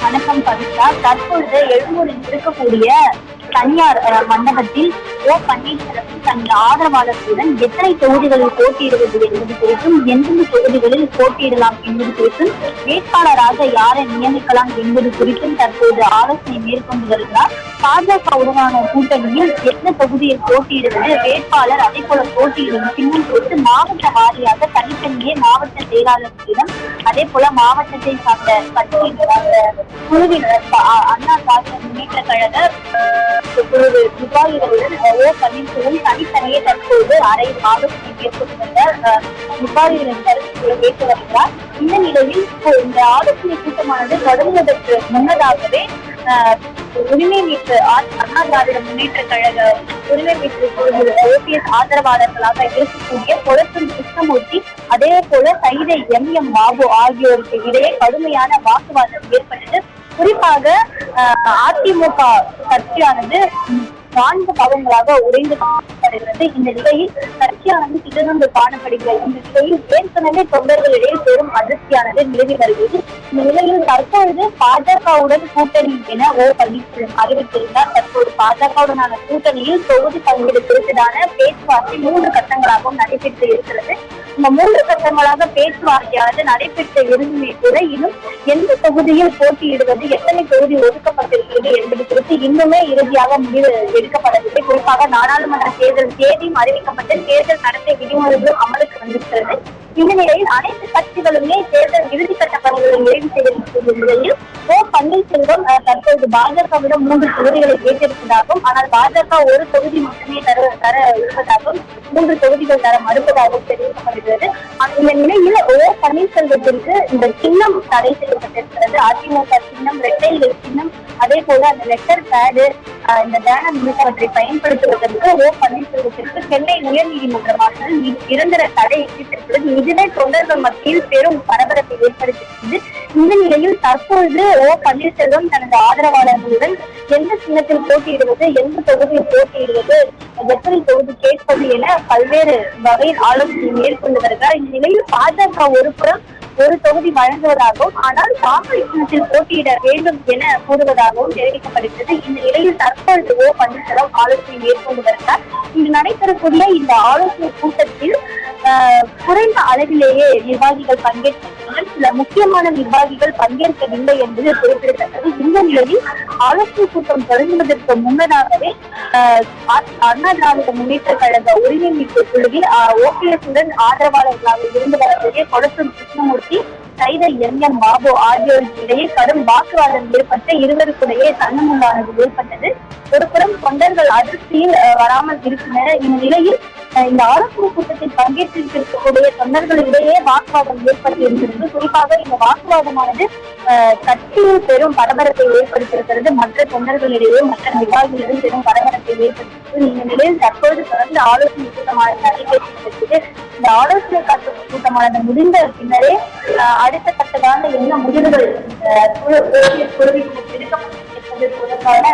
வணக்கம் பவித்ரா. தற்பொழுது எழும்பூரில் இருக்கக்கூடிய தனியார் மண்டபத்தில் பன்னீர்செல்வம் தனது ஆதரவாளர்களுடன் எத்தனை தொகுதிகளில் போட்டியிடுவது என்பது குறித்தும், எந்தெந்த தொகுதிகளில் போட்டியிடலாம் என்பது குறித்தும், வேட்பாளராக யாரை நியமிக்கலாம் என்பது குறித்தும் தற்போது ஆலோசனை மேற்கொண்டு வருகிறார். பாஜகவுடனான கூட்டணியில் எந்த தொகுதியில் போட்டியிடுவது, வேட்பாளர் அதே போல போட்டியிடும் சின்னம் குறித்து மாவட்ட வாரியாக தனித்தனியே மாவட்ட செயலாளர்களிடம், அதே போல மாவட்டத்தை சார்ந்த கட்சியின் குழுவினர், அண்ணா திராவிட முன்னேற்ற கழக குழு நிர்வாகிகளுடன் பன்னீர்செல்வம் தனித்தனியே தற்போது அறையில் ஆலோசனை மேற்கொண்டு வந்த நிர்வாகிகளின் கருத்துக்களை கேட்டு வருகிறார். இந்த நிலையில் இந்த ஆலோசனை கூட்டமானது தொடங்குவதற்கு முன்னதாகவே உரிமை மீட்பு அண்ணா திராவிட முன்னேற்ற கழக உரிமை மீட்பு குழு ஓபிஎஸ் ஆதரவாளர்களாக இருக்கக்கூடிய கொளத்தூர் கிருஷ்ணமூர்த்தி, அதே போல சைதை எம் பாபு ஆகியோருக்கு இடையே கடுமையான வாக்குவாதம் ஏற்பட்டது. குறிப்பாக அதிமுக கட்சியானது 4 பாகங்களாக உடைந்து காணப்படுகிறது. இந்த நிலையில் கட்சியானது சிதறந்து காணப்படுகிறது. இந்த நிலையில் ஏற்கனவே தொண்டர்களிடையே பெரும் அதிர்ச்சியானது நிலவி வருகிறது. இந்த நிலையில் தற்பொழுது பாஜகவுடன் கூட்டணி என பன்னீர்செல்வம் அறிவித்திருந்தார். தற்போது பாஜகவுடனான கூட்டணியில் தொகுதி பங்கீடு குறித்ததான பேச்சுவார்த்தை 3 கட்டங்களாகவும் நடைபெற்று இருக்கிறது. இந்த 3 கட்டங்களாக பேச்சுவார்த்தையானது நடைபெற்ற இருந்துமே கூட இன்னும் எந்த தொகுதியில் போட்டியிடுவது, எத்தனை தொகுதி ஒதுக்கப்பட்டிருக்கிறது என்பது குறித்து இன்னுமே இறுதியாக முடிவு எடுக்கப்படவில்லை. குறிப்பாக நாடாளுமன்ற தேர்தல் தேதியும் அறிவிக்கப்பட்டு தேர்தல் நடத்தை விதிமுறைகளும் அமலுக்கு வந்திருக்கிறது. இந்த நிலையில் அனைத்து கட்சிகளுமே தேர்தல் இறுதிக்கட்ட பணிகளை நிறைவு செய்திருக்கிற நிலையில் பன்னீர்செல்வம் தற்போது பாஜகவிடம் 3 தொகுதிகளை கேட்டிருப்பதாகவும், ஆனால் பாஜக ஒரு தொகுதி மட்டுமே தர இருப்பதாகவும், 3 தொகுதிகள் தர மறுப்பதாகவும் தெரிவிக்கப்படுகிறது. இந்த நிலையில் பன்னீர்செல்வத்திற்கு இந்த சின்னம் தடை செய்யப்பட்டிருக்கிறது. அதிமுக சின்னம், இரட்டை இலை சின்னம், அதே போல அந்த லெட்டர் பேடு, இந்த பேனர் உள்ளிட்டவற்றை பயன்படுத்துவதற்கு பன்னீர்செல்வத்திற்கு சென்னை உயர்நீதிமன்றமானது நிரந்தர தடை விதித்திருக்கிறது. இதுவே தொண்டர்கள் மத்தியில் பெரும் பரபரப்பை ஏற்படுத்தியிருக்கிறது. இந்த நிலையில் தற்பொழுது பன்னீர்செல்வம் தனது ஆதரவாளர்களுடன் எந்த சின்னத்தில் போட்டியிடுவது, எந்த தொகுதியில் போட்டியிடுவது, எத்தனை தொகுதி கேட்பது என பல்வேறு வகையில் ஆலோசனை மேற்கொண்டு வருகிறார். இந்த நிலையில் பாஜக ஒரு புறம் ஒரு தொகுதி வழங்குவதாகவும், ஆனால் தாமரை சின்னத்தில் போட்டியிட வேண்டும் என கூறுவதாகவும் தெரிவிக்கப்படுகிறது. இந்த நிலையில் தற்பொழுது பன்னீர்செல்வம் ஆலோசனை மேற்கொண்டு வருகிறார். இன்று நடைபெறக்கூடிய இந்த ஆலோசனை கூட்டத்தில் குறைந்த அளவிலேயே நிர்வாகிகள் பங்கேற்கின்றனர். சில முக்கியமான நிர்வாகிகள் பங்கேற்கவில்லை என்பது குறிப்பிடத்தக்கது. இந்த நிலையில் ஆலோசனை கூட்டம் தொடங்குவதற்கு முன்னதாகவே அண்ணா திராவிட முன்னேற்ற கழக உரிமை மீட்பு குழுவில் ஓபிஎஸ் உடன் ஆதரவாளர்களாக இருந்து வரக்கூடிய கொளத்தூர் கிருஷ்ணமூர்த்தி, சைதை எம் பாபு ஆகியோருக்கு இடையே கடும் வாக்குவாதம் ஏற்பட்டு இருவருக்குடையே தன்னமுண்டானது ஏற்பட்டது. ஒருபுறம் தொண்டர்கள் அதிர்ச்சியில் வராமல் இருக்கின்றனர். இந்த நிலையில் இந்த ஆலோசனை கூட்டத்தில் பங்கேற்றிருக்கக்கூடிய தொண்டர்களிடையே வாக்குவாதம் ஏற்பட்டு இருக்கிறது. குறிப்பாக இந்த வாக்குவாதமானது கட்சியில் பெரும் பரபரப்பை ஏற்படுத்தியிருக்கிறது. மற்ற தொண்டர்களிடையே, மற்ற நிர்வாகிகளிடம் பெரும் பரபரப்பை ஏற்படுத்தியிருக்கிறது. இந்த நிலையில் தற்போது தொடர்ந்து ஆலோசனை கூட்டமானது நடைபெற்றிருக்கிறது. இந்த ஆலோசனை கூட்டமானது முடிந்த பின்னரே அடுத்த கட்டமான என்ன முடிவுகள் குழுவில் எடுக்கப்பட்டிருப்பது தொடர்பான